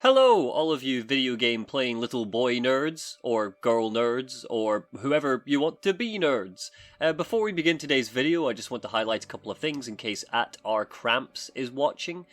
Hello, all of you video game playing little boy nerds, or girl nerds, or whoever you want to be nerds. Before we begin today's video, I just want to highlight a couple of things in case @rcramps is watching.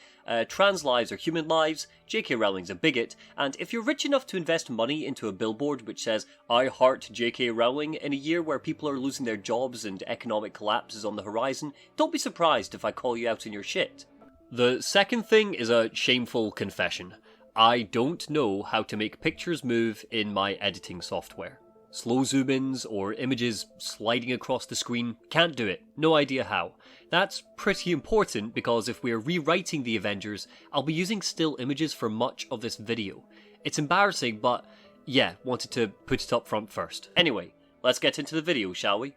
Trans lives are human lives, JK Rowling's a bigot, and if you're rich enough to invest money into a billboard which says, "I heart JK Rowling," in a year where people are losing their jobs and economic collapse is on the horizon, don't be surprised if I call you out on your shit. The second thing is a shameful confession. I don't know how to make pictures move in my editing software. Slow zoom-ins or images sliding across the screen, can't do it, no idea how. That's pretty important because if we're rewriting the Avengers, I'll be using still images for much of this video. It's embarrassing, but yeah, wanted to put it up front first. Anyway, let's get into the video, shall we?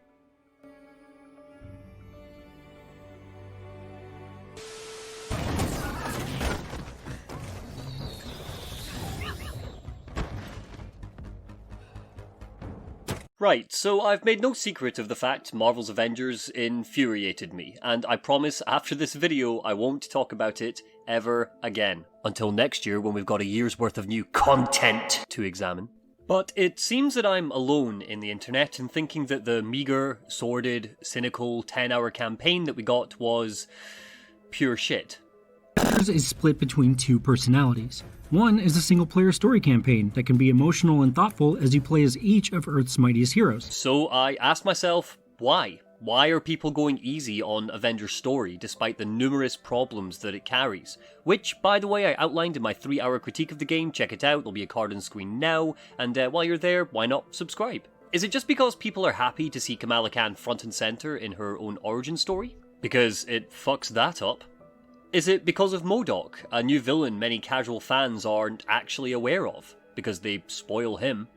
Right, so I've made no secret of the fact Marvel's Avengers infuriated me, and I promise after this video I won't talk about it ever again. Until next year when we've got a year's worth of new content to examine. But it seems that I'm alone in the internet in thinking that the meagre, sordid, cynical 10-hour campaign that we got was pure shit. Is split between two personalities. One is a single-player story campaign that can be emotional and thoughtful as you play as each of Earth's mightiest heroes. So I asked myself, why? Why are people going easy on Avengers story despite the numerous problems that it carries? Which, by the way, I outlined in my 3-hour critique of the game. Check it out, there'll be a card on screen now, and while you're there, why not subscribe? Is it just because people are happy to see Kamala Khan front and center in her own origin story? Because it fucks that up. Is it because of MODOK, a new villain many casual fans aren't actually aware of, because they spoil him?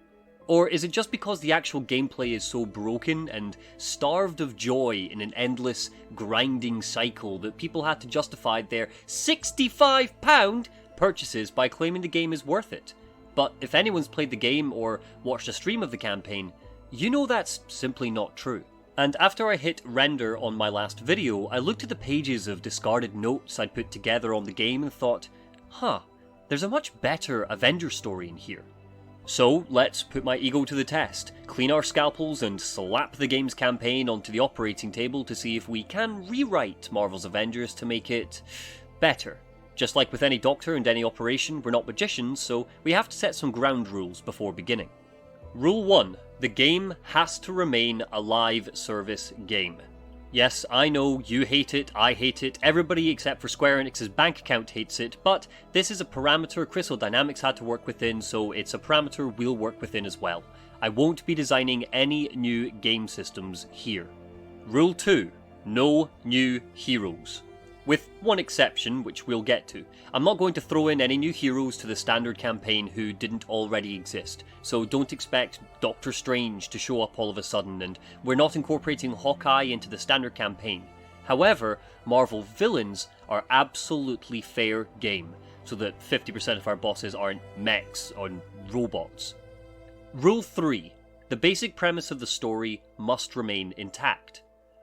Or is it just because the actual gameplay is so broken and starved of joy in an endless, grinding cycle that people had to justify their £65 purchases by claiming the game is worth it? But if anyone's played the game or watched a stream of the campaign, you know that's simply not true. And after I hit render on my last video, I looked at the pages of discarded notes I'd put together on the game and thought, there's a much better Avengers story in here. So let's put my ego to the test, clean our scalpels and slap the game's campaign onto the operating table to see if we can rewrite Marvel's Avengers to make it better. Just like with any doctor and any operation, we're not magicians, so we have to set some ground rules before beginning. Rule 1. The game has to remain a live service game. Yes, I know, you hate it, I hate it, everybody except for Square Enix's bank account hates it, but this is a parameter Crystal Dynamics had to work within, so it's a parameter we'll work within as well. I won't be designing any new game systems here. Rule 2. No new heroes. With one exception, which we'll get to. I'm not going to throw in any new heroes to the standard campaign who didn't already exist, so don't expect Doctor Strange to show up all of a sudden, and we're not incorporating Hawkeye into the standard campaign. However, Marvel villains are absolutely fair game, so that 50% of our bosses aren't mechs or robots. Rule 3. The basic premise of the story must remain intact.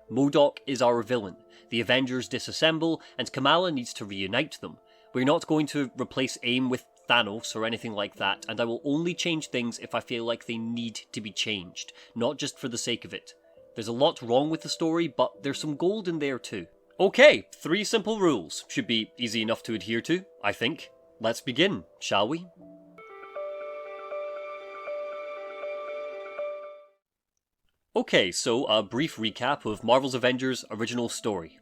MODOK is our villain. The Avengers disassemble, and Kamala needs to reunite them. We're not going to replace AIM with Thanos or anything like that, and I will only change things if I feel like they need to be changed, not just for the sake of it. There's a lot wrong with the story, but there's some gold in there too. Okay, 3 simple rules. Should be easy enough to adhere to, I think. Let's begin, shall we? Okay, so a brief recap of Marvel's Avengers' original story.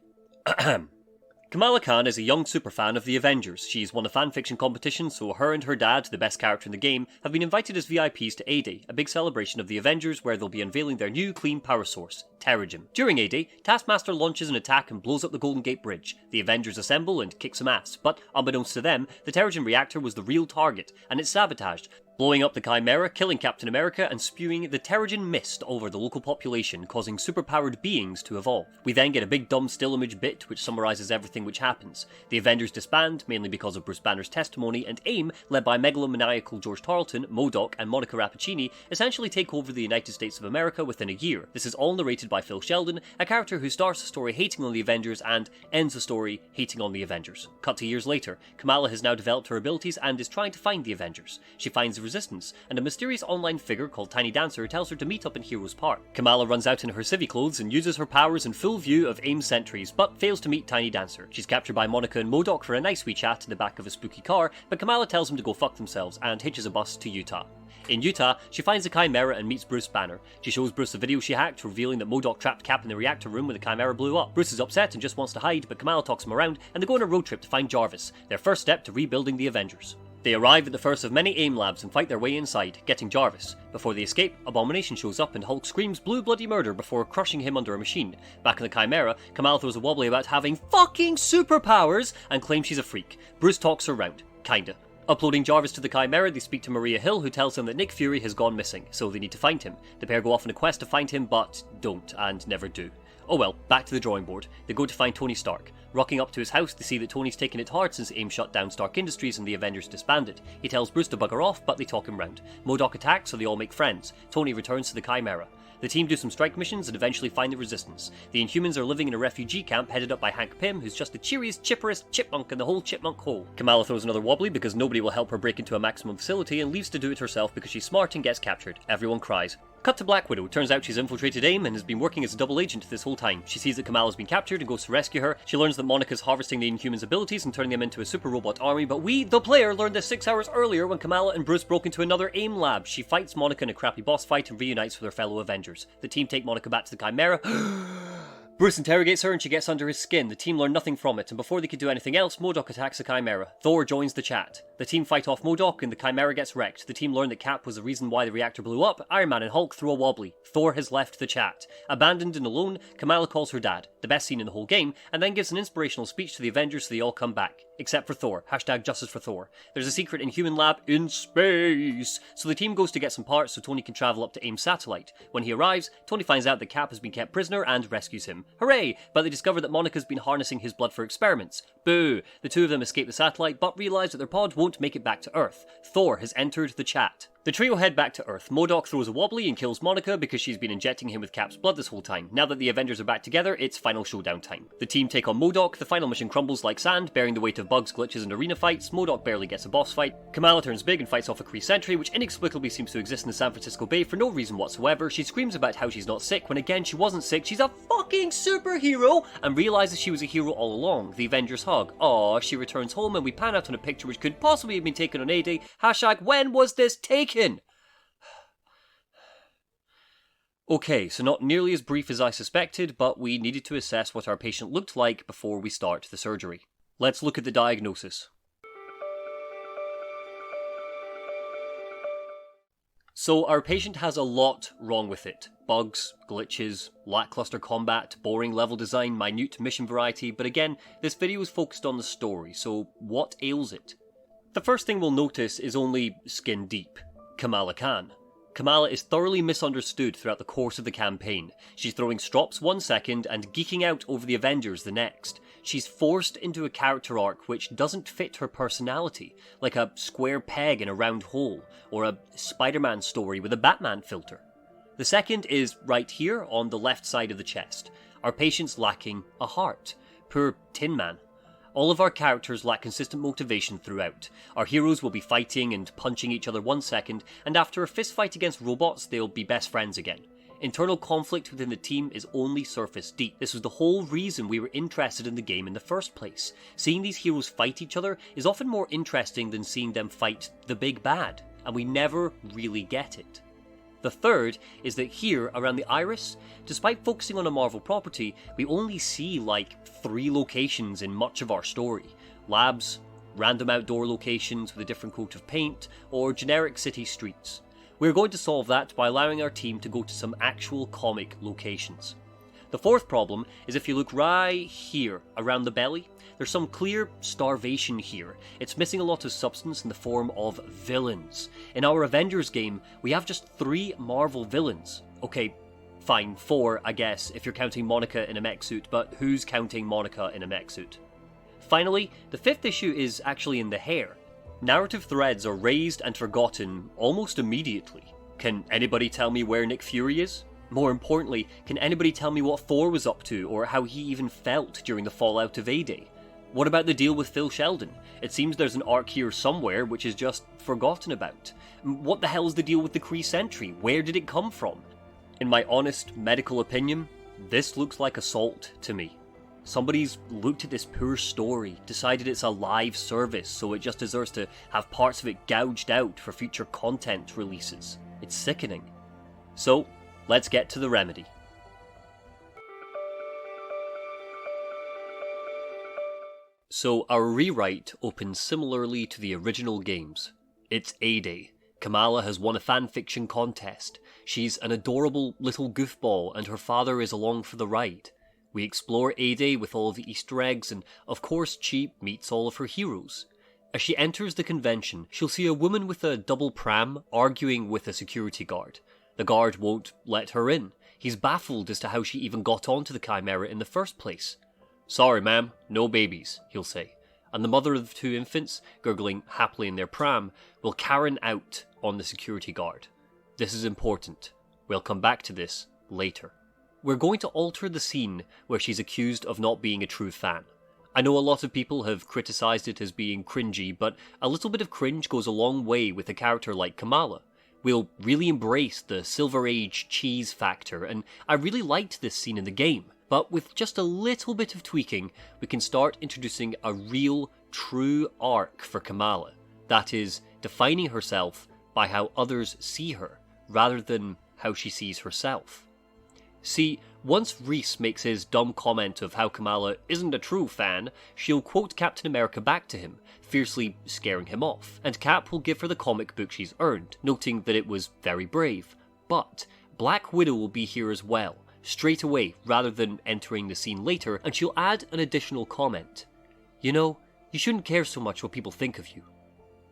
Kamala Khan is a young superfan of the Avengers. She's won a fanfiction competition, so her and her dad, the best character in the game, have been invited as VIPs to A-Day, a big celebration of the Avengers where they'll be unveiling their new clean power source, Terrigen. During A-Day, Taskmaster launches an attack and blows up the Golden Gate Bridge. The Avengers assemble and kick some ass, but unbeknownst to them, the Terrigen reactor was the real target, and it's sabotaged, blowing up the Chimera, killing Captain America, and spewing the Terrigen mist over the local population, causing superpowered beings to evolve. We then get a big dumb still image bit which summarises everything everything which happens. The Avengers disband, mainly because of Bruce Banner's testimony, and AIM, led by megalomaniacal George Tarleton, MODOK, and Monica Rappaccini, essentially take over the United States of America within a year. This is all narrated by Phil Sheldon, a character who starts the story hating on the Avengers and ends the story hating on the Avengers. Cut to years later, Kamala has now developed her abilities and is trying to find the Avengers. She finds the Resistance, and a mysterious online figure called Tiny Dancer tells her to meet up in Heroes Park. Kamala runs out in her civvy clothes and uses her powers in full view of AIM's sentries, but fails to meet Tiny Dancer. She's captured by Monica and MODOK for a nice wee chat in the back of a spooky car, but Kamala tells them to go fuck themselves and hitches a bus to Utah. In Utah, she finds the Chimera and meets Bruce Banner. She shows Bruce a video she hacked, revealing that MODOK trapped Cap in the reactor room when the Chimera blew up. Bruce is upset and just wants to hide, but Kamala talks him around, and they go on a road trip to find Jarvis, their first step to rebuilding the Avengers. They arrive at the first of many AIM labs and fight their way inside, getting Jarvis. Before they escape, Abomination shows up and Hulk screams blue bloody murder before crushing him under a machine. Back in the Chimera, Kamala throws a wobbly about having fucking superpowers and claims she's a freak. Bruce talks her round. Kinda. Uploading Jarvis to the Chimera, they speak to Maria Hill, who tells them that Nick Fury has gone missing, so they need to find him. The pair go off on a quest to find him, but don't, and never do. Oh well, back to the drawing board. They go to find Tony Stark. Rocking up to his house, they see that Tony's taken it hard since AIM shut down Stark Industries and the Avengers disbanded. He tells Bruce to bugger off, but they talk him round. MODOK attacks, so they all make friends. Tony returns to the Chimera. The team do some strike missions and eventually find the Resistance. The Inhumans are living in a refugee camp headed up by Hank Pym, who's just the cheeriest, chipperest chipmunk in the whole chipmunk hole. Kamala throws another wobbly because nobody will help her break into a maximum facility and leaves to do it herself because she's smart and gets captured. Everyone cries. Cut to Black Widow. Turns out she's infiltrated AIM and has been working as a double agent this whole time. She sees that Kamala's been captured and goes to rescue her. She learns that Monica's harvesting the Inhumans' abilities and turning them into a super robot army, but we, the player, learned this 6 hours earlier when Kamala and Bruce broke into another AIM lab. She fights Monica in a crappy boss fight and reunites with her fellow Avengers. The team take Monica back to the Chimera. Bruce interrogates her and she gets under his skin. The team learn nothing from it, and before they could do anything else, MODOK attacks the Chimera. Thor joins the chat. The team fight off MODOK and the Chimera gets wrecked. The team learn that Cap was the reason why the reactor blew up. Iron Man and Hulk throw a wobbly. Thor has left the chat. Abandoned and alone, Kamala calls her dad, the best scene in the whole game, and then gives an inspirational speech to the Avengers so they all come back. Except for Thor. Hashtag justice for Thor. There's a secret Inhuman lab in space. So the team goes to get some parts so Tony can travel up to AIM's satellite. When he arrives, Tony finds out that Cap has been kept prisoner and rescues him. Hooray! But they discover that Monica's been harnessing his blood for experiments. Boo! The two of them escape the satellite but realise that their pod won't make it back to Earth. Thor has entered the chat. The trio head back to Earth. MODOK throws a wobbly and kills Monica because she's been injecting him with Cap's blood this whole time. Now that the Avengers are back together, it's final showdown time. The team take on MODOK, the final mission crumbles like sand, bearing the weight of bugs, glitches and arena fights. MODOK barely gets a boss fight. Kamala turns big and fights off a Kree sentry, which inexplicably seems to exist in the San Francisco Bay for no reason whatsoever. She screams about how she's not sick, when again she wasn't sick, she's a fucking superhero, and realises she was a hero all along. The Avengers hug. Aww, she returns home and we pan out on a picture which could possibly have been taken on A-Day. Hashtag when was this taken? Okay, so not nearly as brief as I suspected, but we needed to assess what our patient looked like before we start the surgery. Let's look at the diagnosis. So our patient has a lot wrong with it. Bugs, glitches, lackluster combat, boring level design, minute mission variety, but again, this video is focused on the story, so what ails it? The first thing we'll notice is only skin deep. Kamala Khan. Kamala is thoroughly misunderstood throughout the course of the campaign. She's throwing strops 1 second and geeking out over the Avengers the next. She's forced into a character arc which doesn't fit her personality, like a square peg in a round hole, or a Spider-Man story with a Batman filter. The second is right here on the left side of the chest. Our patient's lacking a heart. Poor Tin Man. All of our characters lack consistent motivation throughout. Our heroes will be fighting and punching each other 1 second, and after a fist fight against robots, they'll be best friends again. Internal conflict within the team is only surface deep. This was the whole reason we were interested in the game in the first place. Seeing these heroes fight each other is often more interesting than seeing them fight the big bad, and we never really get it. The third is that here, around the iris, despite focusing on a Marvel property, we only see like 3 locations in much of our story. Labs, random outdoor locations with a different coat of paint, or generic city streets. We're going to solve that by allowing our team to go to some actual comic locations. The fourth problem is if you look right here, around the belly, there's some clear starvation here. It's missing a lot of substance in the form of villains. In our Avengers game, we have just 3 Marvel villains. Okay, fine, 4 I guess, if you're counting Monica in a mech suit, but who's counting Monica in a mech suit? Finally, the fifth issue is actually in the hair. Narrative threads are raised and forgotten almost immediately. Can anybody tell me where Nick Fury is? More importantly, can anybody tell me what Thor was up to or how he even felt during the fallout of A-Day? What about the deal with Phil Sheldon? It seems there's an arc here somewhere which is just forgotten about. What the hell is the deal with the Kree Sentry? Where did it come from? In my honest medical opinion, this looks like assault to me. Somebody's looked at this poor story, decided it's a live service, so it just deserves to have parts of it gouged out for future content releases. It's sickening. So, let's get to the remedy. So our rewrite opens similarly to the original games. It's A-Day. Kamala has won a fanfiction contest. She's an adorable little goofball and her father is along for the ride. We explore A-Day with all of the Easter eggs and of course Chi meets all of her heroes. As she enters the convention, she'll see a woman with a double pram arguing with a security guard. The guard won't let her in. He's baffled as to how she even got onto the Chimera in the first place. "Sorry ma'am, no babies," he'll say. And the mother of the two infants, gurgling happily in their pram, will Karen out on the security guard. This is important. We'll come back to this later. We're going to alter the scene where she's accused of not being a true fan. I know a lot of people have criticised it as being cringy, but a little bit of cringe goes a long way with a character like Kamala. We'll really embrace the Silver Age cheese factor, and I really liked this scene in the game. But with just a little bit of tweaking, we can start introducing a real, true arc for Kamala. That is, defining herself by how others see her, rather than how she sees herself. See, once Reese makes his dumb comment of how Kamala isn't a true fan, she'll quote Captain America back to him, fiercely scaring him off, and Cap will give her the comic book she's earned, noting that it was very brave. But Black Widow will be here as well, straight away rather than entering the scene later, and she'll add an additional comment. "You know, you shouldn't care so much what people think of you."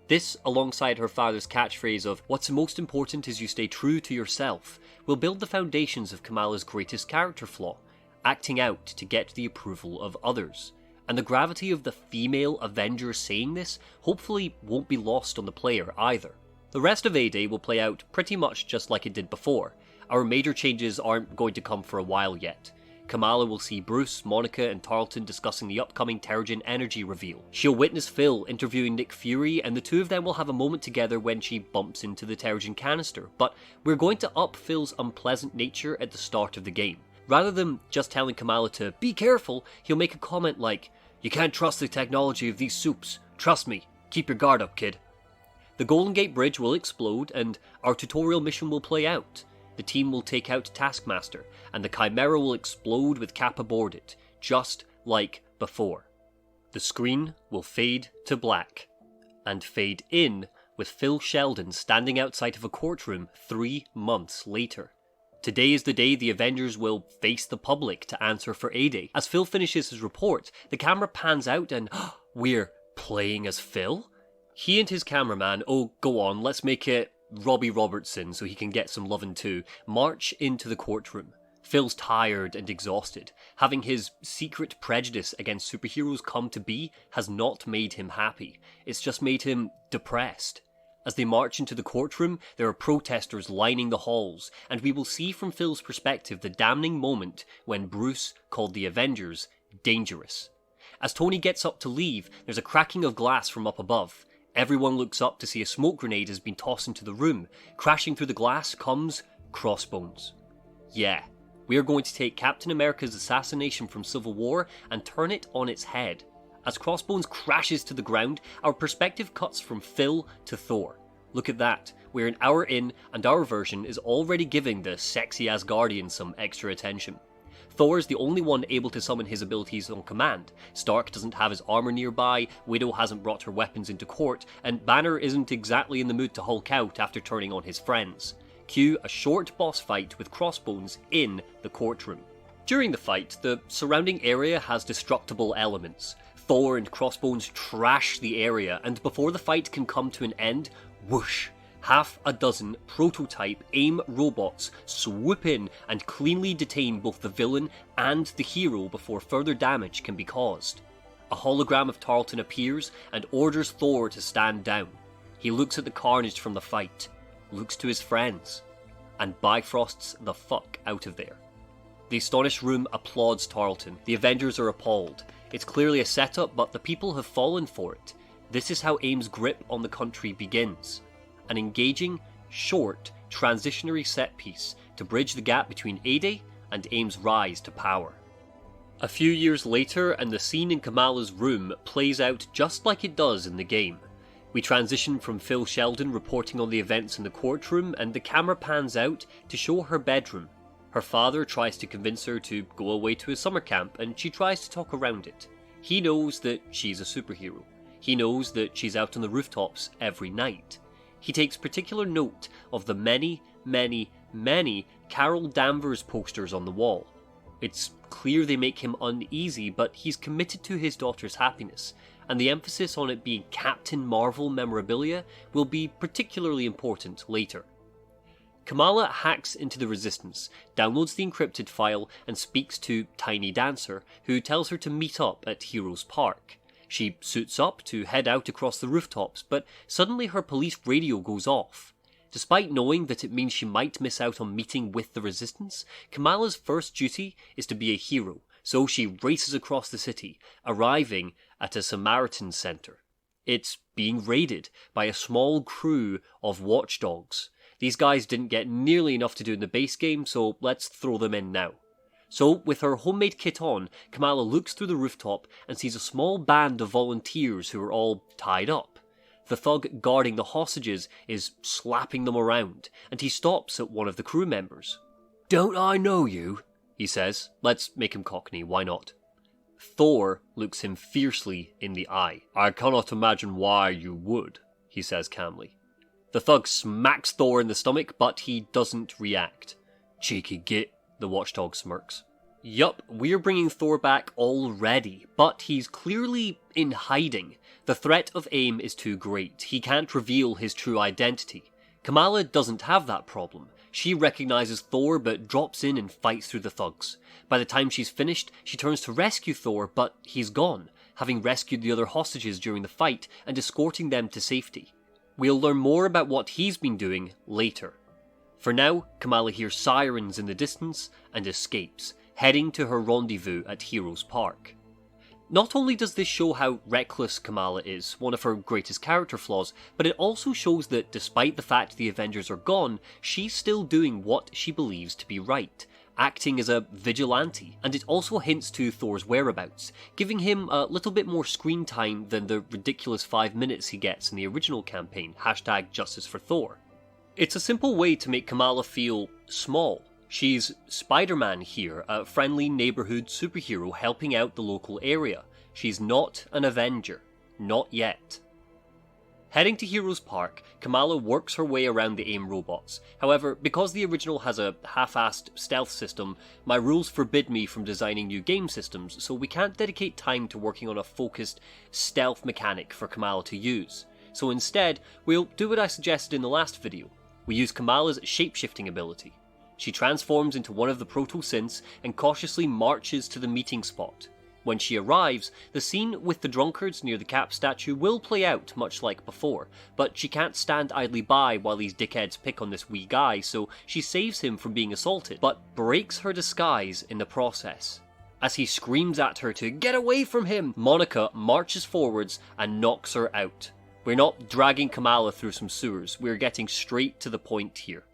This, alongside her father's catchphrase of "what's most important is you stay true to yourself," will build the foundations of Kamala's greatest character flaw, acting out to get the approval of others. And the gravity of the female Avenger saying this hopefully won't be lost on the player either. The rest of A-Day will play out pretty much just like it did before. Our major changes aren't going to come for a while yet. Kamala will see Bruce, Monica, and Tarleton discussing the upcoming Terrigen energy reveal. She'll witness Phil interviewing Nick Fury, and the two of them will have a moment together when she bumps into the Terrigen canister, but we're going to up Phil's unpleasant nature at the start of the game. Rather than just telling Kamala to be careful, he'll make a comment like, "You can't trust the technology of these soups. Trust me. Keep your guard up, kid." The Golden Gate Bridge will explode, and our tutorial mission will play out. The team will take out Taskmaster, and the Chimera will explode with Cap aboard it, just like before. The screen will fade to black, and fade in with Phil Sheldon standing outside of a courtroom 3 months later. Today is the day the Avengers will face the public to answer for A-Day. As Phil finishes his report, the camera pans out and we're playing as Phil? He and his cameraman, oh go on, let's make it Robbie Robertson so he can get some lovin' too, march into the courtroom. Phil's tired and exhausted. Having his secret prejudice against superheroes come to be has not made him happy. It's just made him depressed. As they march into the courtroom, there are protesters lining the halls, and we will see from Phil's perspective the damning moment when Bruce called the Avengers dangerous. As Tony gets up to leave, there's a cracking of glass from up above. Everyone looks up to see a smoke grenade has been tossed into the room. Crashing through the glass comes Crossbones. Yeah, we are going to take Captain America's assassination from Civil War and turn it on its head. As Crossbones crashes to the ground, our perspective cuts from Phil to Thor. Look at that, we're an hour in and our version is already giving the sexy Asgardian some extra attention. Thor is the only one able to summon his abilities on command. Stark doesn't have his armor nearby, Widow hasn't brought her weapons into court, and Banner isn't exactly in the mood to Hulk out after turning on his friends. Cue a short boss fight with Crossbones in the courtroom. During the fight, the surrounding area has destructible elements. Thor and Crossbones trash the area, and before the fight can come to an end, whoosh! Half a dozen prototype AIM robots swoop in and cleanly detain both the villain and the hero before further damage can be caused. A hologram of Tarleton appears and orders Thor to stand down. He looks at the carnage from the fight, looks to his friends, and bifrosts the fuck out of there. The astonished room applauds Tarleton. The Avengers are appalled. It's clearly a setup, but the people have fallen for it. This is how AIM's grip on the country begins. An engaging, short, transitionary set piece to bridge the gap between A-Day and AIM's rise to power. A few years later, and the scene in Kamala's room plays out just like it does in the game. We transition from Phil Sheldon reporting on the events in the courtroom, and the camera pans out to show her bedroom. Her father tries to convince her to go away to his summer camp, and she tries to talk around it. He knows that she's a superhero. He knows that she's out on the rooftops every night. He takes particular note of the many, many, many Carol Danvers posters on the wall. It's clear they make him uneasy, but he's committed to his daughter's happiness, and the emphasis on it being Captain Marvel memorabilia will be particularly important later. Kamala hacks into the Resistance, downloads the encrypted file, and speaks to Tiny Dancer, who tells her to meet up at Heroes Park. She suits up to head out across the rooftops, but suddenly her police radio goes off. Despite knowing that it means she might miss out on meeting with the Resistance, Kamala's first duty is to be a hero, so she races across the city, arriving at a Samaritan Center. It's being raided by a small crew of watchdogs. These guys didn't get nearly enough to do in the base game, so let's throw them in now. So, with her homemade kit on, Kamala looks through the rooftop and sees a small band of volunteers who are all tied up. The thug guarding the hostages is slapping them around, and he stops at one of the crew members. "Don't I know you?" he says. Let's make him Cockney, why not? Thor looks him fiercely in the eye. "I cannot imagine why you would," he says calmly. The thug smacks Thor in the stomach, but he doesn't react. "Cheeky git," the watchdog smirks. Yup, we're bringing Thor back already, but he's clearly in hiding. The threat of AIM is too great. He can't reveal his true identity. Kamala doesn't have that problem. She recognizes Thor but drops in and fights through the thugs. By the time she's finished, she turns to rescue Thor, but he's gone, having rescued the other hostages during the fight and escorting them to safety. We'll learn more about what he's been doing later. For now, Kamala hears sirens in the distance and escapes, heading to her rendezvous at Heroes Park. Not only does this show how reckless Kamala is, one of her greatest character flaws, but it also shows that despite the fact the Avengers are gone, she's still doing what she believes to be right, acting as a vigilante, and it also hints to Thor's whereabouts, giving him a little bit more screen time than the ridiculous 5 minutes he gets in the original campaign, #JusticeForThor. It's a simple way to make Kamala feel small. She's Spider-Man here, a friendly neighbourhood superhero helping out the local area. She's not an Avenger. Not yet. Heading to Heroes Park, Kamala works her way around the AIM robots. However, because the original has a half-assed stealth system, my rules forbid me from designing new game systems, so we can't dedicate time to working on a focused stealth mechanic for Kamala to use. So instead, we'll do what I suggested in the last video. We use Kamala's shape-shifting ability. She transforms into one of the proto-synths and cautiously marches to the meeting spot. When she arrives, the scene with the drunkards near the Cap statue will play out much like before, but she can't stand idly by while these dickheads pick on this wee guy, so she saves him from being assaulted, but breaks her disguise in the process. As he screams at her to get away from him, Monica marches forwards and knocks her out. We're not dragging Kamala through some sewers, we're getting straight to the point here.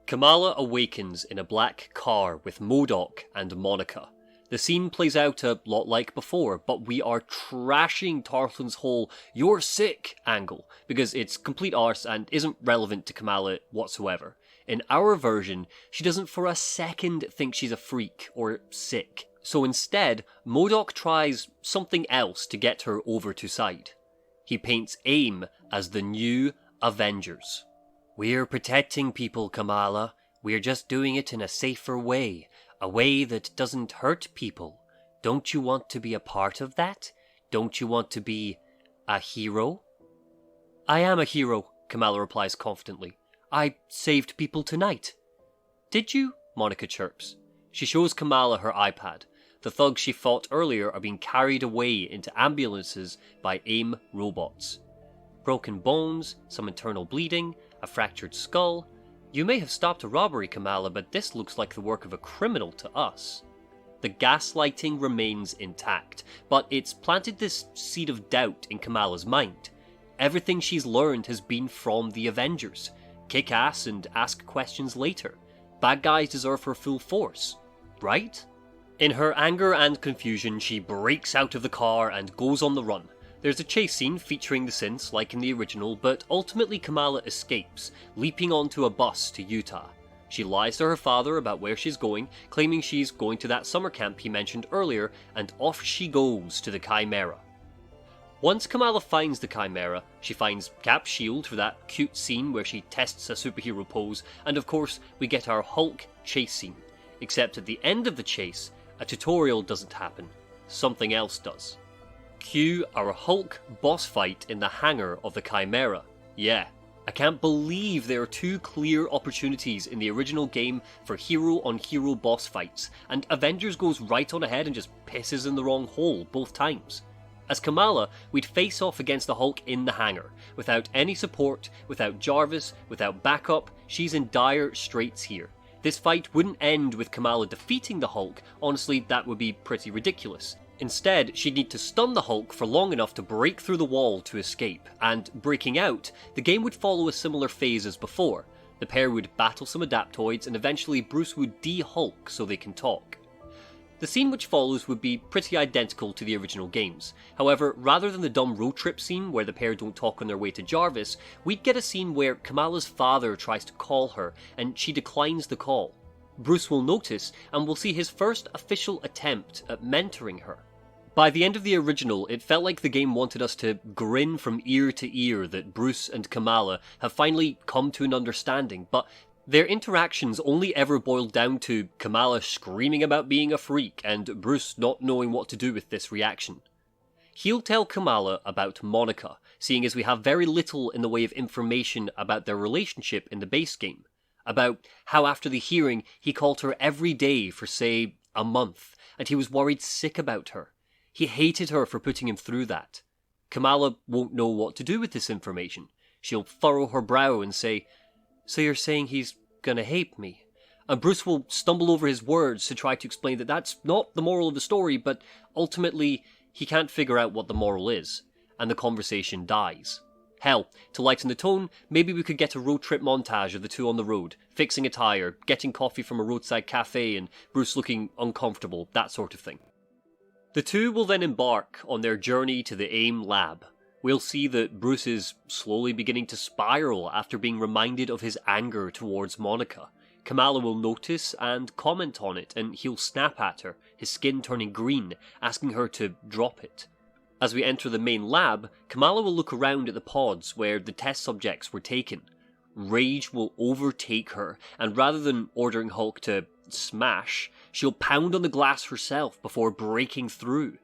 Kamala awakens in a black car with MODOK and Monica. The scene plays out a lot like before, but we are trashing Tarleton's whole "you're sick" angle, because it's complete arse and isn't relevant to Kamala whatsoever. In our version, she doesn't for a second think she's a freak or sick. So instead, MODOK tries something else to get her over to side. He paints AIM as the new Avengers. "We're protecting people, Kamala. We're just doing it in a safer way. A way that doesn't hurt people. Don't you want to be a part of that? Don't you want to be a hero?" "I am a hero," Kamala replies confidently. "I saved people tonight." "Did you?" Monica chirps. She shows Kamala her iPad. The thugs she fought earlier are being carried away into ambulances by AIM robots. Broken bones, some internal bleeding, a fractured skull. You may have stopped a robbery, Kamala, but this looks like the work of a criminal to us. The gaslighting remains intact, but it's planted this seed of doubt in Kamala's mind. Everything she's learned has been from the Avengers. Kick ass and ask questions later. Bad guys deserve her full force, right? In her anger and confusion, she breaks out of the car and goes on the run. There's a chase scene featuring the synths like in the original, but ultimately Kamala escapes, leaping onto a bus to Utah. She lies to her father about where she's going, claiming she's going to that summer camp he mentioned earlier, and off she goes to the Chimera. Once Kamala finds the Chimera, she finds Cap's shield for that cute scene where she tests a superhero pose, and of course we get our Hulk chase scene. Except at the end of the chase, a tutorial doesn't happen. Something else does. Cue our Hulk boss fight in the hangar of the Chimera. Yeah, I can't believe there are two clear opportunities in the original game for hero-on-hero boss fights, and Avengers goes right on ahead and just pisses in the wrong hole both times. As Kamala, we'd face off against the Hulk in the hangar. Without any support, without Jarvis, without backup, she's in dire straits here. This fight wouldn't end with Kamala defeating the Hulk, honestly that would be pretty ridiculous. Instead, she'd need to stun the Hulk for long enough to break through the wall to escape, and breaking out, the game would follow a similar phase as before. The pair would battle some adaptoids and eventually Bruce would de-Hulk so they can talk. The scene which follows would be pretty identical to the original games. However, rather than the dumb road trip scene where the pair don't talk on their way to Jarvis, we'd get a scene where Kamala's father tries to call her and she declines the call. Bruce will notice and we'll see his first official attempt at mentoring her. By the end of the original, it felt like the game wanted us to grin from ear to ear that Bruce and Kamala have finally come to an understanding, but their interactions only ever boiled down to Kamala screaming about being a freak and Bruce not knowing what to do with this reaction. He'll tell Kamala about Monica, seeing as we have very little in the way of information about their relationship in the base game. About how after the hearing he called her every day for, say, a month, and he was worried sick about her. He hated her for putting him through that. Kamala won't know what to do with this information. She'll furrow her brow and say, "So you're saying he's gonna hate me?" And Bruce will stumble over his words to try to explain that that's not the moral of the story, but ultimately he can't figure out what the moral is, and the conversation dies. Hell, to lighten the tone, maybe we could get a road trip montage of the two on the road, fixing a tire, getting coffee from a roadside cafe, and Bruce looking uncomfortable, that sort of thing. The two will then embark on their journey to the AIM lab. We'll see that Bruce is slowly beginning to spiral after being reminded of his anger towards Monica. Kamala will notice and comment on it, and he'll snap at her, his skin turning green, asking her to drop it. As we enter the main lab, Kamala will look around at the pods where the test subjects were taken. Rage will overtake her, and rather than ordering Hulk to smash, she'll pound on the glass herself before breaking through.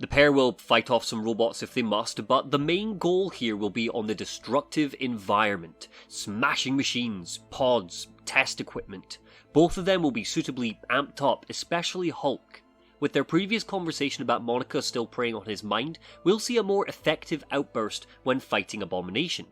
The pair will fight off some robots if they must, but the main goal here will be on the destructive environment, smashing machines, pods, test equipment. Both of them will be suitably amped up, especially Hulk. With their previous conversation about Monica still preying on his mind, we'll see a more effective outburst when fighting Abomination.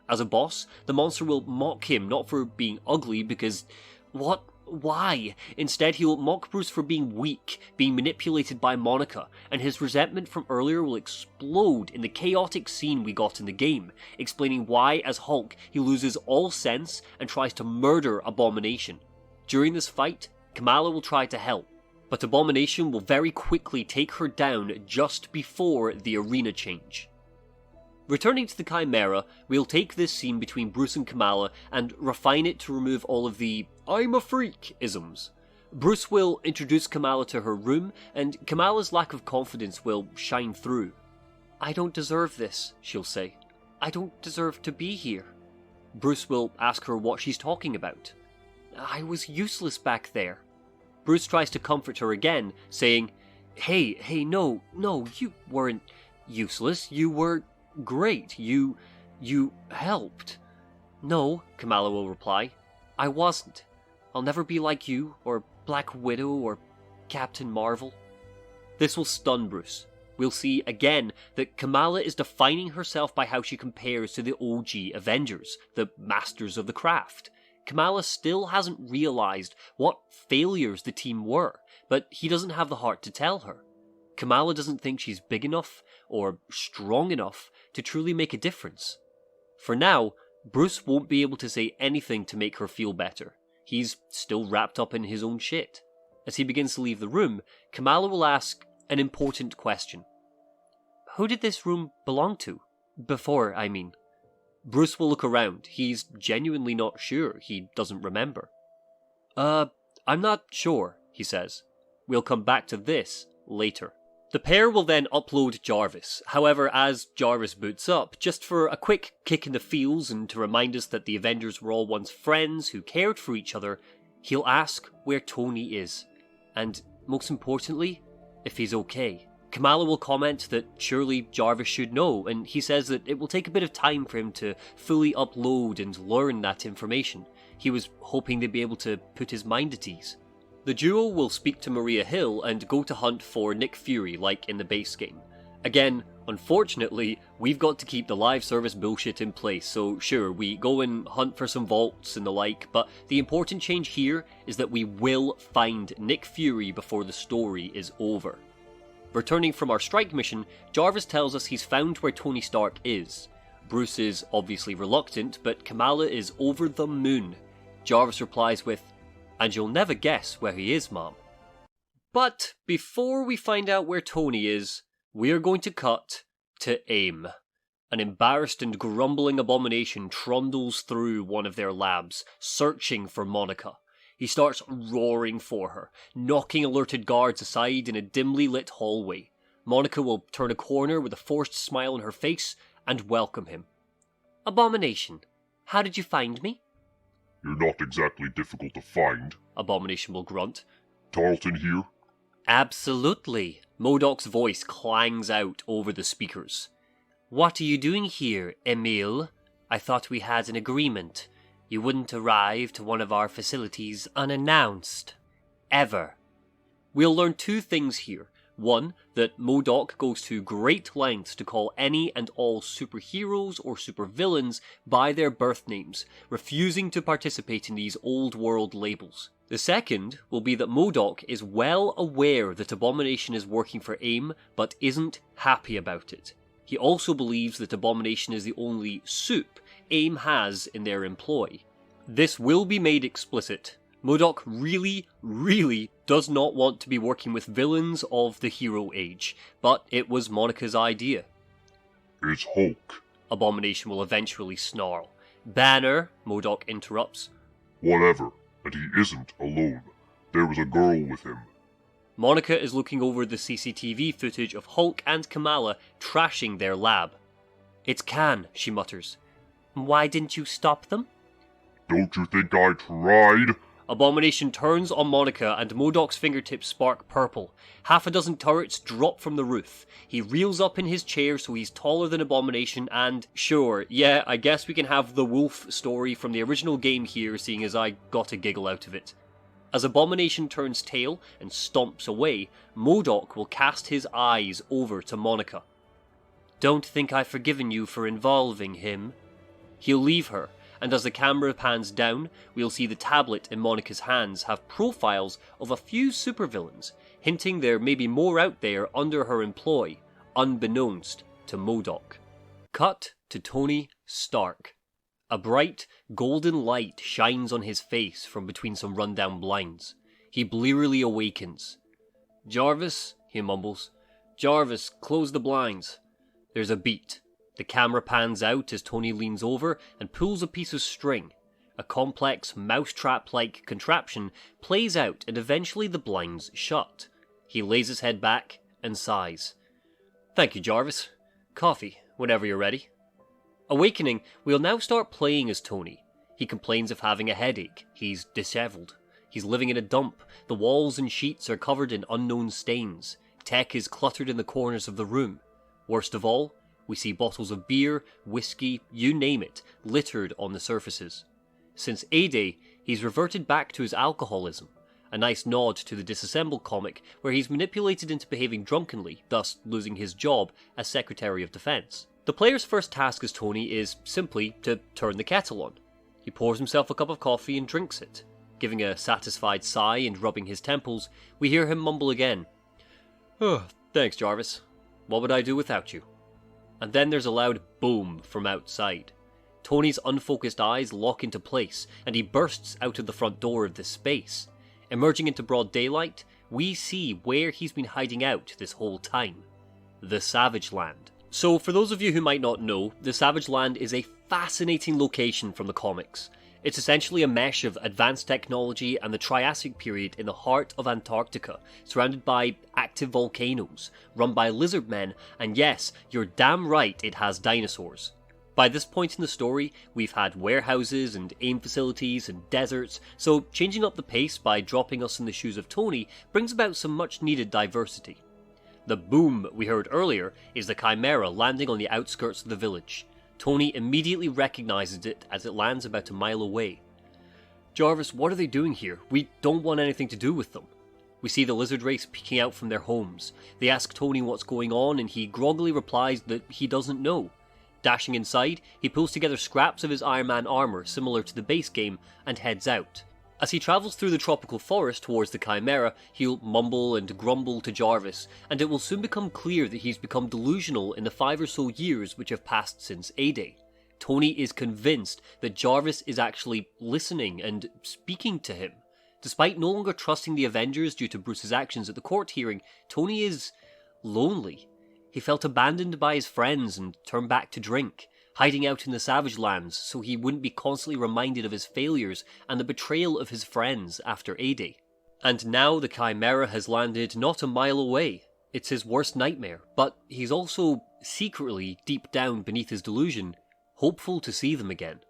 As a boss, the monster will mock him not for being ugly because... what? Why? Instead, he'll mock Bruce for being weak, being manipulated by Monica, and his resentment from earlier will explode in the chaotic scene we got in the game, explaining why, as Hulk, he loses all sense and tries to murder Abomination. During this fight, Kamala will try to help, but Abomination will very quickly take her down just before the arena change. Returning to the Chimera, we'll take this scene between Bruce and Kamala and refine it to remove all of the "I'm a freak" isms. Bruce will introduce Kamala to her room, and Kamala's lack of confidence will shine through. "I don't deserve this," she'll say. "I don't deserve to be here." Bruce will ask her what she's talking about. "I was useless back there." Bruce tries to comfort her again, saying, Hey, no, you weren't useless, you were great, you helped." "No," Kamala will reply, "I wasn't. I'll never be like you, or Black Widow, or Captain Marvel." This will stun Bruce. We'll see again that Kamala is defining herself by how she compares to the OG Avengers, the masters of the craft. Kamala still hasn't realised what failures the team were, but he doesn't have the heart to tell her. Kamala doesn't think she's big enough or strong enough to truly make a difference. For now, Bruce won't be able to say anything to make her feel better. He's still wrapped up in his own shit. As he begins to leave the room, Kamala will ask an important question. Who did this room belong to? Before, I mean. Bruce will look around. He's genuinely not sure. He doesn't remember. I'm not sure, he says. We'll come back to this later. The pair will then upload Jarvis. However, as Jarvis boots up, just for a quick kick in the feels and to remind us that the Avengers were all once friends who cared for each other, he'll ask where Tony is. And, most importantly, if he's okay. Kamala will comment that surely Jarvis should know, and he says that it will take a bit of time for him to fully upload and learn that information. He was hoping they'd be able to put his mind at ease. The duo will speak to Maria Hill and go to hunt for Nick Fury like in the base game. Again, unfortunately, we've got to keep the live service bullshit in place, so sure, we go and hunt for some vaults and the like, but the important change here is that we will find Nick Fury before the story is over. Returning from our strike mission, Jarvis tells us he's found where Tony Stark is. Bruce is obviously reluctant, but Kamala is over the moon. Jarvis replies with, "And you'll never guess where he is, Mom." But before we find out where Tony is, we are going to cut to AIM. An embarrassed and grumbling abomination trundles through one of their labs, searching for Monica. He starts roaring for her, knocking alerted guards aside in a dimly lit hallway. Monica will turn a corner with a forced smile on her face and welcome him. "Abomination, how did you find me?" "You're not exactly difficult to find," Abomination will grunt. "Tarleton here?" "Absolutely," MODOK's voice clangs out over the speakers. "What are you doing here, Emile? I thought we had an agreement. You wouldn't arrive to one of our facilities unannounced. Ever." We'll learn two things here. One, that MODOK goes to great lengths to call any and all superheroes or supervillains by their birth names, refusing to participate in these old world labels. The second will be that MODOK is well aware that Abomination is working for AIM, but isn't happy about it. He also believes that Abomination is the only soup AIM has in their employ. This will be made explicit. MODOK really does not want to be working with villains of the hero age, but it was Monica's idea. "It's Hulk." Abomination will eventually snarl. "Banner," MODOK interrupts. "Whatever, and he isn't alone. There was a girl with him." Monica is looking over the CCTV footage of Hulk and Kamala trashing their lab. "It's Khan," she mutters. "Why didn't you stop them?" "Don't you think I tried?" Abomination turns on Monica and MODOK's fingertips spark purple. Half a dozen turrets drop from the roof. He reels up in his chair so he's taller than Abomination and, sure, yeah, I guess we can have the wolf story from the original game here, seeing as I got a giggle out of it. As Abomination turns tail and stomps away, MODOK will cast his eyes over to Monica. "Don't think I've forgiven you for involving him." He'll leave her, and as the camera pans down, we'll see the tablet in Monica's hands have profiles of a few supervillains, hinting there may be more out there under her employ, unbeknownst to MODOK. Cut to Tony Stark. A bright, golden light shines on his face from between some rundown blinds. He blearily awakens. "Jarvis," he mumbles. "Jarvis, close the blinds." There's a beat. The camera pans out as Tony leans over and pulls a piece of string. A complex, mousetrap-like contraption plays out and eventually the blinds shut. He lays his head back and sighs. "Thank you, Jarvis. Coffee, whenever you're ready." Awakening, we'll now start playing as Tony. He complains of having a headache. He's disheveled. He's living in a dump. The walls and sheets are covered in unknown stains. Tech is cluttered in the corners of the room. Worst of all, we see bottles of beer, whiskey, you name it, littered on the surfaces. Since A-Day, he's reverted back to his alcoholism. a nice nod to the Disassembled comic where he's manipulated into behaving drunkenly, thus losing his job as Secretary of Defense. The player's first task as Tony is simply to turn the kettle on. He pours himself a cup of coffee and drinks it. Giving a satisfied sigh and rubbing his temples, we hear him mumble again. "Oh, thanks, Jarvis. What would I do without you?" And then there's a loud boom from outside. Tony's unfocused eyes lock into place, and he bursts out of the front door of this space. Emerging into broad daylight, we see where he's been hiding out this whole time. The Savage Land. So for those of you who might not know, the Savage Land is a fascinating location from the comics. It's essentially a mesh of advanced technology and the Triassic period in the heart of Antarctica, surrounded by active volcanoes, run by lizard men, and yes, you're damn right it has dinosaurs. By this point in the story, we've had warehouses and aim facilities and deserts, so changing up the pace by dropping us in the shoes of Tony brings about some much needed diversity. The boom we heard earlier is the Chimera landing on the outskirts of the village. Tony immediately recognizes it as it lands about a mile away. "Jarvis, what are they doing here? We don't want anything to do with them." We see the lizard race peeking out from their homes. They ask Tony what's going on and he groggily replies that he doesn't know. Dashing inside, he pulls together scraps of his Iron Man armor similar to the base game and heads out. As he travels through the tropical forest towards the Chimera, he'll mumble and grumble to Jarvis, and it will soon become clear that he's become delusional in the 5 or so years which have passed since A-Day. Tony is convinced that Jarvis is actually listening and speaking to him. Despite no longer trusting the Avengers due to Bruce's actions at the court hearing, Tony is lonely. He felt abandoned by his friends and turned back to drink, hiding out in the Savage Lands so he wouldn't be constantly reminded of his failures and the betrayal of his friends after A-Day. And now the Chimera has landed not a mile away. It's his worst nightmare, but he's also secretly, deep down beneath his delusion, hopeful to see them again.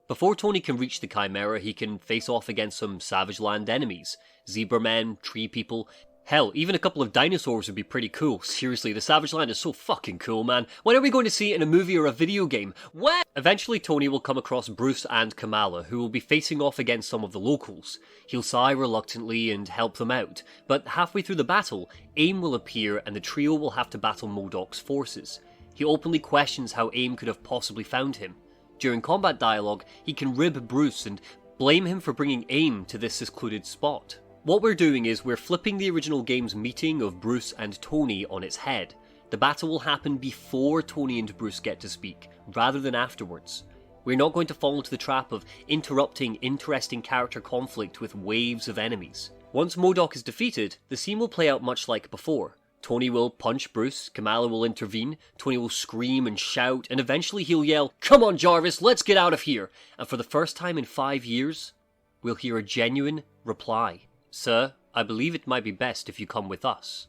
Before Tony can reach the Chimera, he can face off against some Savage Land enemies, zebra men, tree people. Hell, even a couple of dinosaurs would be pretty cool. Seriously, the Savage Land is so fucking cool, man. When are we going to see it in a movie or a video game? What? Eventually, Tony will come across Bruce and Kamala, who will be facing off against some of the locals. He'll sigh reluctantly and help them out, but halfway through the battle, AIM will appear and the trio will have to battle MODOK's forces. He openly questions how AIM could have possibly found him. During combat dialogue, he can rib Bruce and blame him for bringing AIM to this secluded spot. What we're doing is we're flipping the original game's meeting of Bruce and Tony on its head. The battle will happen before Tony and Bruce get to speak, rather than afterwards. We're not going to fall into the trap of interrupting interesting character conflict with waves of enemies. Once MODOK is defeated, the scene will play out much like before. Tony will punch Bruce, Kamala will intervene, Tony will scream and shout, and eventually he'll yell, "Come on Jarvis, let's get out of here!" And for the first time in 5 years, we'll hear a genuine reply. "Sir, I believe it might be best if you come with us."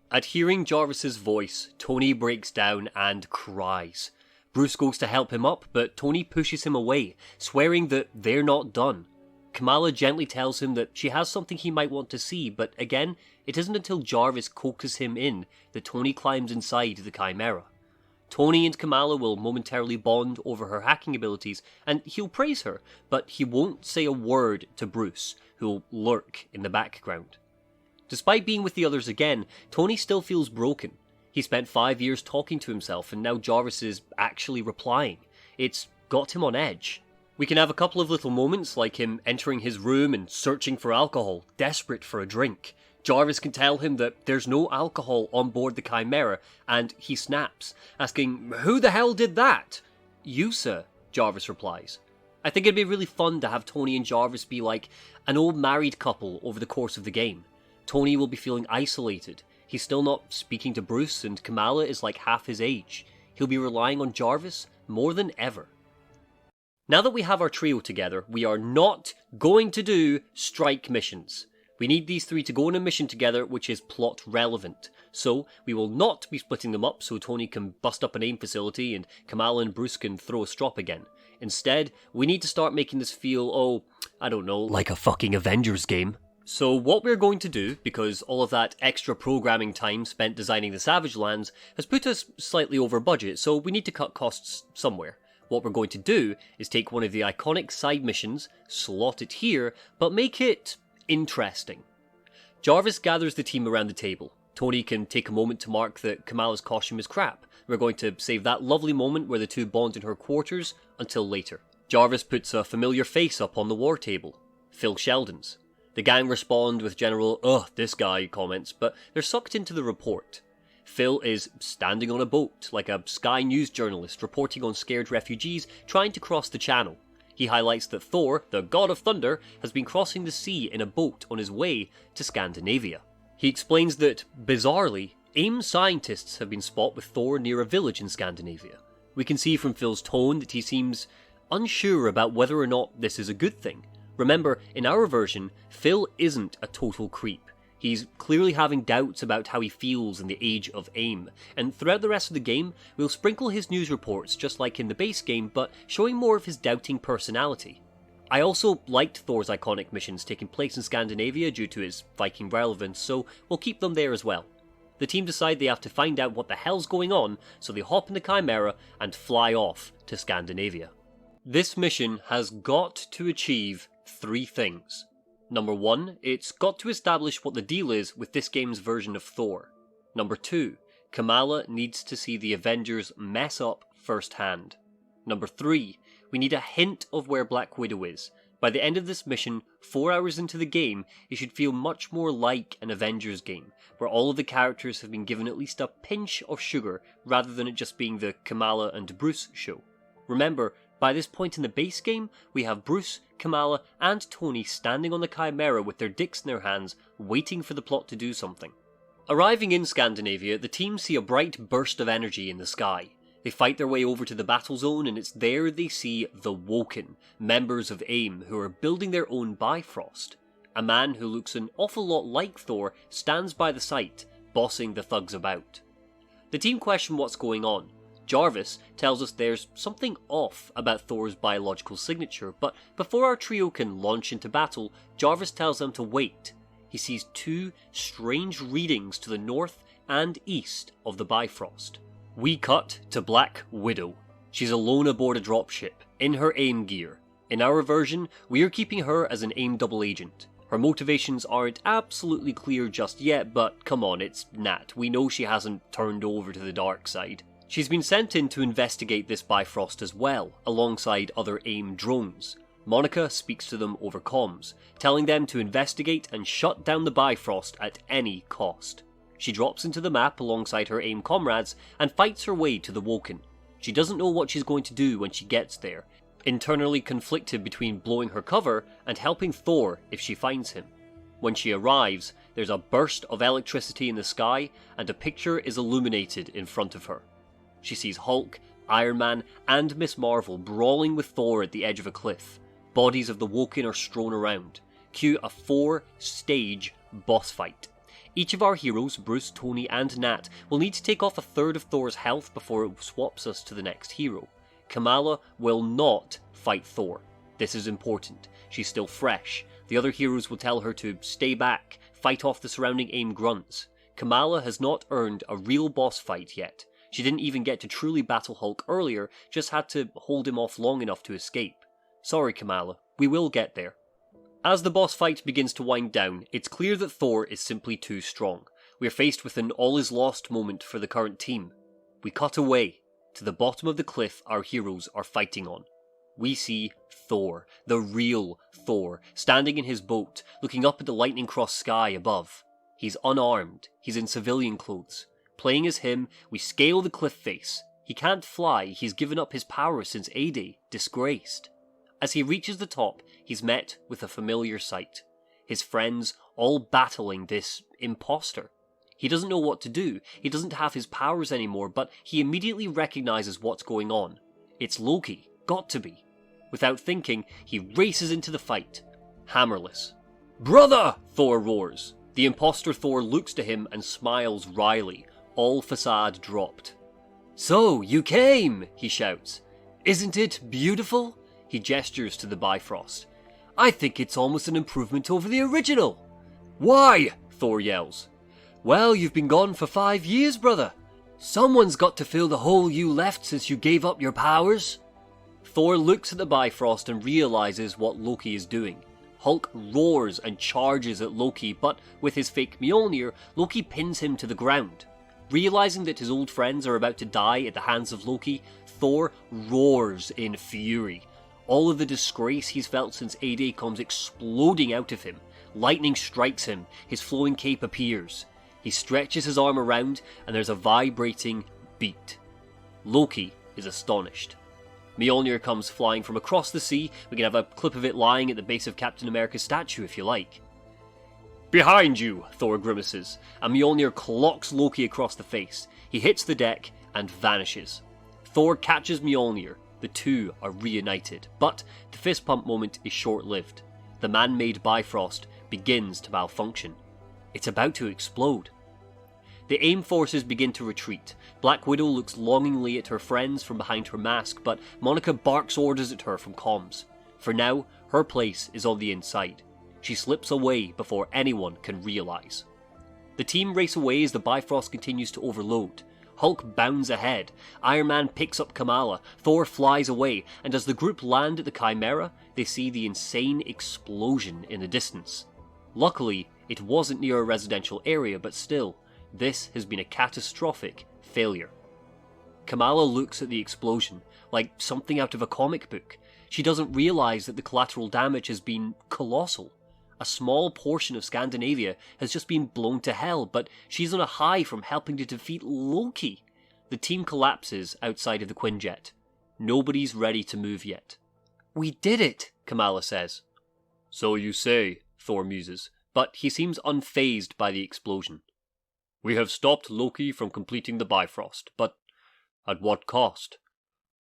At hearing Jarvis's voice, Tony breaks down and cries. Bruce goes to help him up, but Tony pushes him away, swearing that they're not done. Kamala gently tells him that she has something he might want to see, but again, it isn't until Jarvis coaxes him in that Tony climbs inside the Chimera. Tony and Kamala will momentarily bond over her hacking abilities, and he'll praise her, but he won't say a word to Bruce, who'll lurk in the background. Despite being with the others again, Tony still feels broken. He spent 5 years talking to himself, and now Jarvis is actually replying. It's got him on edge. We can have a couple of little moments, like him entering his room and searching for alcohol, desperate for a drink. Jarvis can tell him that there's no alcohol on board the Chimera, and he snaps, asking, "Who the hell did that?" "You, sir," Jarvis replies. I think it'd be really fun to have Tony and Jarvis be like an old married couple over the course of the game. Tony will be feeling isolated. He's still not speaking to Bruce, and Kamala is like half his age. He'll be relying on Jarvis more than ever. Now that we have our trio together, we are not going to do strike missions. We need these three to go on a mission together which is plot relevant. So, we will not be splitting them up so Tony can bust up an AIM facility and Kamala and Bruce can throw a strop again. Instead, we need to start making this feel, I don't know, like a fucking Avengers game. So what we're going to do, because all of that extra programming time spent designing the Savage Lands has put us slightly over budget, so we need to cut costs somewhere. What we're going to do is take one of the iconic side missions, slot it here, but make it interesting. Jarvis gathers the team around the table. Tony can take a moment to mark that Kamala's costume is crap. We're going to save that lovely moment where the two bond in her quarters until later. Jarvis puts a familiar face up on the war table. Phil Sheldon's. The gang respond with general, "Ugh, this guy" comments, but they're sucked into the report. Phil is standing on a boat, like a Sky News journalist reporting on scared refugees trying to cross the channel. He highlights that Thor, the god of thunder, has been crossing the sea in a boat on his way to Scandinavia. He explains that, bizarrely, AIM scientists have been spotted with Thor near a village in Scandinavia. We can see from Phil's tone that he seems unsure about whether or not this is a good thing. Remember, in our version, Phil isn't a total creep. He's clearly having doubts about how he feels in the age of AIM, and throughout the rest of the game, we'll sprinkle his news reports just like in the base game, but showing more of his doubting personality. I also liked Thor's iconic missions taking place in Scandinavia due to his Viking relevance, so we'll keep them there as well. The team decide they have to find out what the hell's going on, so they hop in the Chimera and fly off to Scandinavia. This mission has got to achieve 3 things. Number 1, it's got to establish what the deal is with this game's version of Thor. Number 2, Kamala needs to see the Avengers mess up firsthand. Number 3, we need a hint of where Black Widow is. By the end of this mission, 4 hours into the game, it should feel much more like an Avengers game, where all of the characters have been given at least a pinch of sugar, rather than it just being the Kamala and Bruce show. Remember, by this point in the base game, we have Bruce, Kamala, and Tony standing on the Chimera with their dicks in their hands, waiting for the plot to do something. Arriving in Scandinavia, the team see a bright burst of energy in the sky. They fight their way over to the battle zone, and it's there they see the Woken, members of AIM, who are building their own Bifrost. A man who looks an awful lot like Thor stands by the site, bossing the thugs about. The team question what's going on. Jarvis tells us there's something off about Thor's biological signature, but before our trio can launch into battle, Jarvis tells them to wait. He sees 2 strange readings to the north and east of the Bifrost. We cut to Black Widow. She's alone aboard a dropship, in her AIM gear. In our version, we are keeping her as an AIM double agent. Her motivations aren't absolutely clear just yet, but come on, it's Nat. We know she hasn't turned over to the dark side. She's been sent in to investigate this Bifrost as well, alongside other AIM drones. Monica speaks to them over comms, telling them to investigate and shut down the Bifrost at any cost. She drops into the map alongside her AIM comrades and fights her way to the Woken. She doesn't know what she's going to do when she gets there, internally conflicted between blowing her cover and helping Thor if she finds him. When she arrives, there's a burst of electricity in the sky and a picture is illuminated in front of her. She sees Hulk, Iron Man, and Miss Marvel brawling with Thor at the edge of a cliff. Bodies of the Woken are strewn around. Cue a 4-stage boss fight. Each of our heroes, Bruce, Tony, and Nat, will need to take off a third of Thor's health before it swaps us to the next hero. Kamala will not fight Thor. This is important. She's still fresh. The other heroes will tell her to stay back, fight off the surrounding AIM grunts. Kamala has not earned a real boss fight yet. She didn't even get to truly battle Hulk earlier, just had to hold him off long enough to escape. Sorry Kamala, we will get there. As the boss fight begins to wind down, it's clear that Thor is simply too strong. We are faced with an all-is-lost moment for the current team. We cut away to the bottom of the cliff our heroes are fighting on. We see Thor, the real Thor, standing in his boat, looking up at the lightning-crossed sky above. He's unarmed, he's in civilian clothes. Playing as him, we scale the cliff face. He can't fly, he's given up his power since A-Day, disgraced. As he reaches the top, he's met with a familiar sight. His friends all battling this imposter. He doesn't know what to do, he doesn't have his powers anymore, but he immediately recognizes what's going on. It's Loki, got to be. Without thinking, he races into the fight, hammerless. "Brother!" Thor roars. The imposter Thor looks to him and smiles wryly, all facade dropped. "So, you came!" he shouts. "Isn't it beautiful?" He gestures to the Bifrost. "I think it's almost an improvement over the original." "Why?" Thor yells. "Well, you've been gone for 5 years, brother. Someone's got to fill the hole you left since you gave up your powers." Thor looks at the Bifrost and realizes what Loki is doing. Hulk roars and charges at Loki, but with his fake Mjolnir, Loki pins him to the ground. Realizing that his old friends are about to die at the hands of Loki, Thor roars in fury. All of the disgrace he's felt since A-Day comes exploding out of him. Lightning strikes him, his flowing cape appears. He stretches his arm around, and there's a vibrating beat. Loki is astonished. Mjolnir comes flying from across the sea. We can have a clip of it lying at the base of Captain America's statue if you like. "Behind you," Thor grimaces, and Mjolnir clocks Loki across the face. He hits the deck and vanishes. Thor catches Mjolnir. The two are reunited, but the fist pump moment is short-lived. The man-made Bifrost begins to malfunction. It's about to explode. The AIM forces begin to retreat. Black Widow looks longingly at her friends from behind her mask, but Monica barks orders at her from comms. For now, her place is on the inside. She slips away before anyone can realise. The team race away as the Bifrost continues to overload. Hulk bounds ahead, Iron Man picks up Kamala, Thor flies away, and as the group land at the Chimera, they see the insane explosion in the distance. Luckily, it wasn't near a residential area, but still, this has been a catastrophic failure. Kamala looks at the explosion, like something out of a comic book. She doesn't realise that the collateral damage has been colossal. A small portion of Scandinavia has just been blown to hell, but she's on a high from helping to defeat Loki. The team collapses outside of the Quinjet. Nobody's ready to move yet. "We did it," Kamala says. "So you say," Thor muses, but he seems unfazed by the explosion. "We have stopped Loki from completing the Bifrost, but at what cost?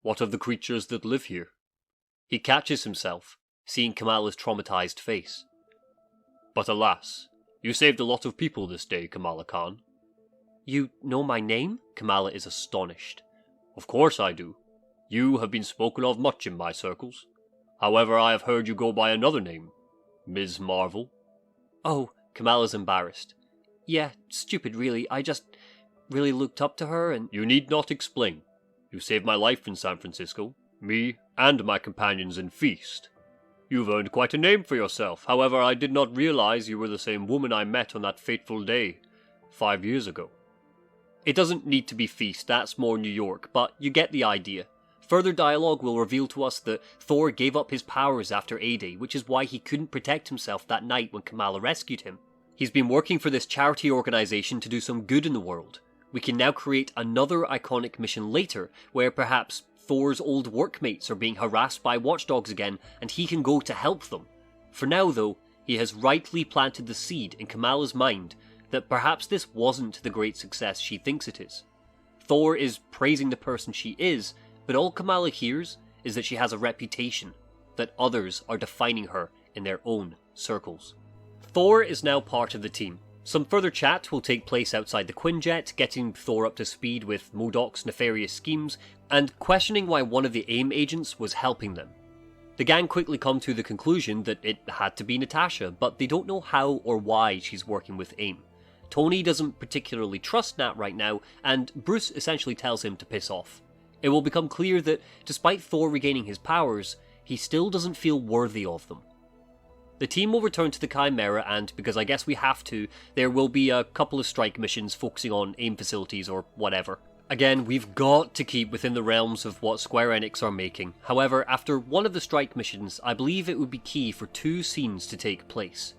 What of the creatures that live here?" He catches himself, seeing Kamala's traumatized face. "But alas, you saved a lot of people this day, Kamala Khan." "You know my name?" Kamala is astonished. "Of course I do. You have been spoken of much in my circles. However, I have heard you go by another name, Ms. Marvel." "Oh," Kamala's embarrassed. "Yeah, stupid really. I just really looked up to her and—" "You need not explain. You saved my life in San Francisco, me and my companions in Feast. You've earned quite a name for yourself. However, I did not realize you were the same woman I met on that fateful day 5 years ago." It doesn't need to be Feast, that's more New York, but you get the idea. Further dialogue will reveal to us that Thor gave up his powers after A-Day, which is why he couldn't protect himself that night when Kamala rescued him. He's been working for this charity organisation to do some good in the world. We can now create another iconic mission later, where perhaps Thor's old workmates are being harassed by watchdogs again, and he can go to help them. For now, though, he has rightly planted the seed in Kamala's mind that perhaps this wasn't the great success she thinks it is. Thor is praising the person she is, but all Kamala hears is that she has a reputation, that others are defining her in their own circles. Thor is now part of the team. Some further chat will take place outside the Quinjet, getting Thor up to speed with MODOK's nefarious schemes, and questioning why one of the AIM agents was helping them. The gang quickly come to the conclusion that it had to be Natasha, but they don't know how or why she's working with AIM. Tony doesn't particularly trust Nat right now, and Bruce essentially tells him to piss off. It will become clear that, despite Thor regaining his powers, he still doesn't feel worthy of them. The team will return to the Chimera, and because I guess we have to, there will be a couple of strike missions focusing on AIM facilities or whatever. Again, we've got to keep within the realms of what Square Enix are making. However, after one of the strike missions, I believe it would be key for two scenes to take place.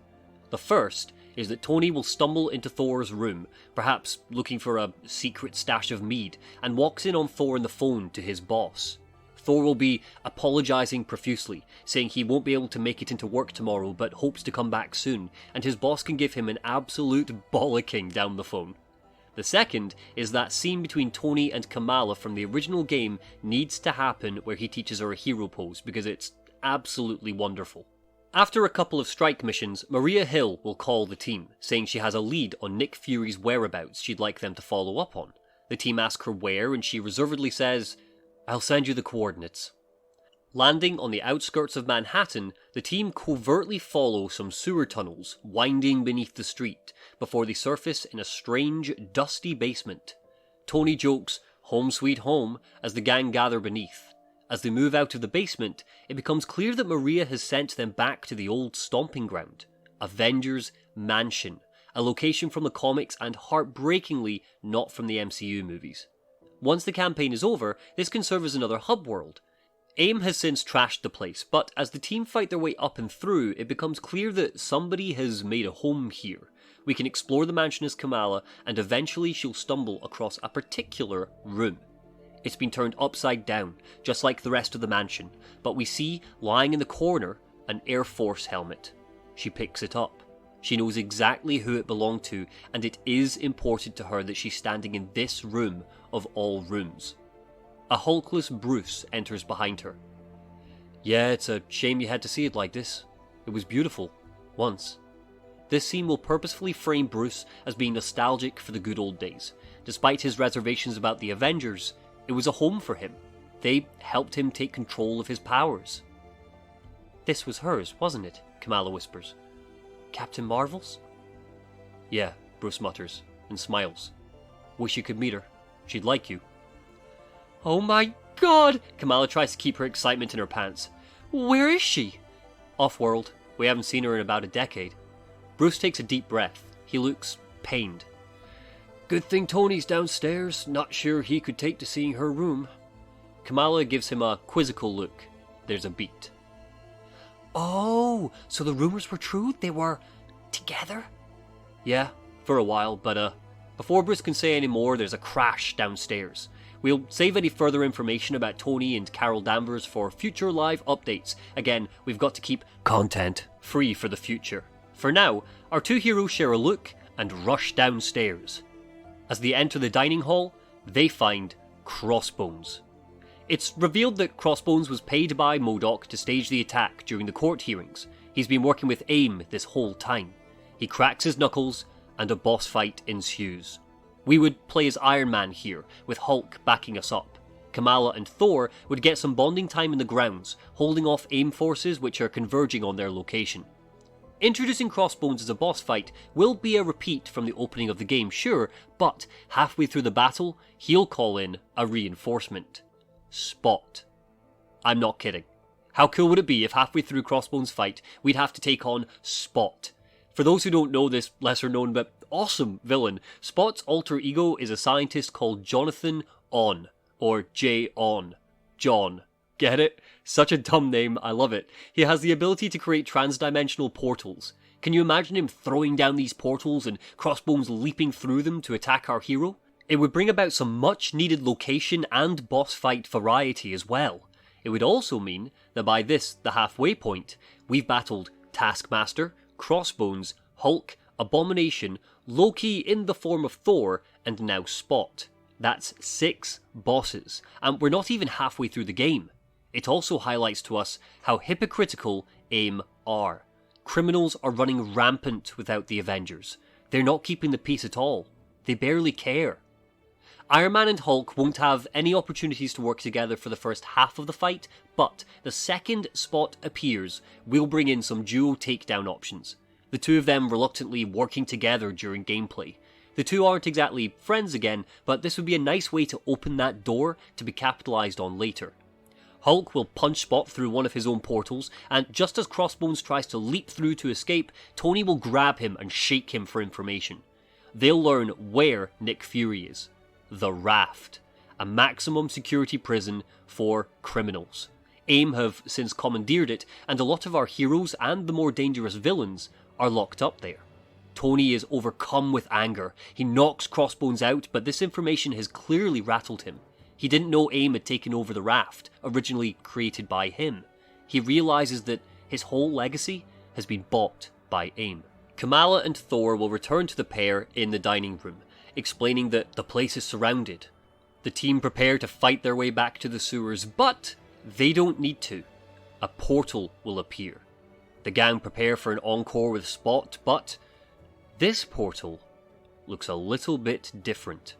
The first is that Tony will stumble into Thor's room, perhaps looking for a secret stash of mead, and walks in on Thor on the phone to his boss. Thor will be apologising profusely, saying he won't be able to make it into work tomorrow but hopes to come back soon, and his boss can give him an absolute bollocking down the phone. The second is that scene between Tony and Kamala from the original game needs to happen where he teaches her a hero pose, because it's absolutely wonderful. After a couple of strike missions, Maria Hill will call the team, saying she has a lead on Nick Fury's whereabouts she'd like them to follow up on. The team ask her where, and she reservedly says, "I'll send you the coordinates." Landing on the outskirts of Manhattan, the team covertly follow some sewer tunnels winding beneath the street before they surface in a strange, dusty basement. Tony jokes, "Home sweet home," as the gang gather beneath. As they move out of the basement, it becomes clear that Maria has sent them back to the old stomping ground, Avengers Mansion, a location from the comics and heartbreakingly not from the MCU movies. Once the campaign is over, this can serve as another hub world. AIM has since trashed the place, but as the team fight their way up and through, it becomes clear that somebody has made a home here. We can explore the mansion as Kamala, and eventually she'll stumble across a particular room. It's been turned upside down, just like the rest of the mansion, but we see, lying in the corner, an Air Force helmet. She picks it up. She knows exactly who it belonged to, and it is important to her that she's standing in this room of all rooms. A hulkless Bruce enters behind her. Yeah, it's a shame you had to see it like this. It was beautiful. Once. This scene will purposefully frame Bruce as being nostalgic for the good old days. Despite his reservations about the Avengers, it was a home for him. They helped him take control of his powers. This was hers, wasn't it? Kamala whispers. Captain Marvel's? Yeah, Bruce mutters, and smiles. Wish you could meet her. She'd like you. Oh my god! Kamala tries to keep her excitement in her pants. Where is she? Off-world. We haven't seen her in about a decade. Bruce takes a deep breath. He looks pained. Good thing Tony's downstairs. Not sure he could take to seeing her room. Kamala gives him a quizzical look. There's a beat. Oh, so the rumors were true? They were together? Yeah, for a while, but before Bruce can say any more, there's a crash downstairs. We'll save any further information about Tony and Carol Danvers for future live updates. Again, we've got to keep content free for the future. For now, our two heroes share a look and rush downstairs. As they enter the dining hall, they find Crossbones. It's revealed that Crossbones was paid by MODOK to stage the attack during the court hearings. He's been working with AIM this whole time. He cracks his knuckles, and a boss fight ensues. We would play as Iron Man here, with Hulk backing us up. Kamala and Thor would get some bonding time in the grounds, holding off AIM forces which are converging on their location. Introducing Crossbones as a boss fight will be a repeat from the opening of the game, sure, but halfway through the battle, he'll call in a reinforcement. Spot. I'm not kidding. How cool would it be if halfway through Crossbones' fight, we'd have to take on Spot? For those who don't know this lesser known but awesome villain, Spot's alter ego is a scientist called Jonathan On, or J. On. John. Get it? Such a dumb name, I love it. He has the ability to create trans-dimensional portals. Can you imagine him throwing down these portals and Crossbones leaping through them to attack our hero? It would bring about some much-needed location and boss fight variety as well. It would also mean that by this, the halfway point, we've battled Taskmaster, Crossbones, Hulk, Abomination, Loki in the form of Thor, and now Spot. That's 6 bosses, and we're not even halfway through the game. It also highlights to us how hypocritical AIM are. Criminals are running rampant without the Avengers. They're not keeping the peace at all. They barely care. Iron Man and Hulk won't have any opportunities to work together for the first half of the fight, but the second Spot appears, we'll bring in some duo takedown options. The two of them reluctantly working together during gameplay. The two aren't exactly friends again, but this would be a nice way to open that door to be capitalised on later. Hulk will punch Spot through one of his own portals, and just as Crossbones tries to leap through to escape, Tony will grab him and shake him for information. They'll learn where Nick Fury is. The Raft, a maximum security prison for criminals. AIM have since commandeered it, and a lot of our heroes and the more dangerous villains are locked up there. Tony is overcome with anger. He knocks Crossbones out, but this information has clearly rattled him. He didn't know AIM had taken over the Raft, originally created by him. He realises that his whole legacy has been bought by AIM. Kamala and Thor will return to the pair in the dining room, explaining that the place is surrounded. The team prepare to fight their way back to the sewers, but they don't need to. A portal will appear. The gang prepare for an encore with Spot, but this portal looks a little bit different.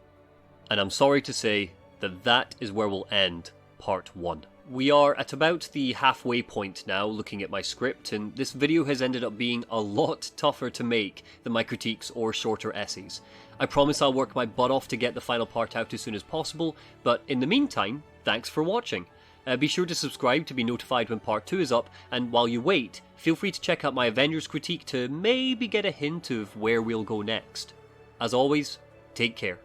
And I'm sorry to say that is where we'll end part 1. We are at about the halfway point now, looking at my script, and this video has ended up being a lot tougher to make than my critiques or shorter essays. I promise I'll work my butt off to get the final part out as soon as possible, but in the meantime, thanks for watching. Be sure to subscribe to be notified when part 2 is up, and while you wait, feel free to check out my Avengers critique to maybe get a hint of where we'll go next. As always, take care.